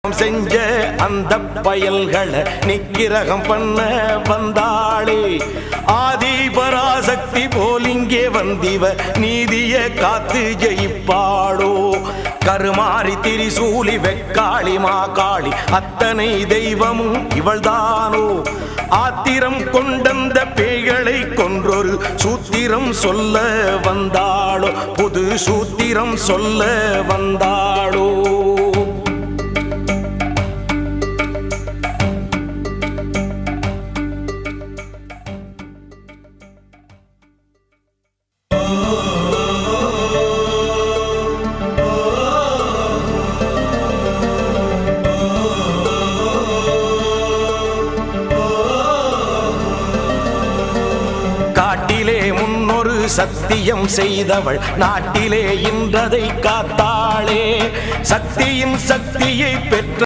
செஞ்ச அந்த பயல்களை நிக்கிரகம் பண்ண வந்தாளே ஆதி பராசக்தி போலிங்கே வந்திவ நீதிய காத்து ஜெயிப்பாளோ கருமாறி திரிசூலி வெக்காளி மாகாளி அத்தனை தெய்வமும் இவள்தானோ ஆத்திரம் கொண்டந்த பேய்களை கொன்றொரு சூத்திரம் சொல்ல வந்தாளோ புது சூத்திரம் சொல்ல வந்தாளோ காட்டிலே முன்னொரு சத்தியம் செய்தவள் நாட்டிலே இன்றதை காத்தாளே சக்தியின் சக்தியை பெற்ற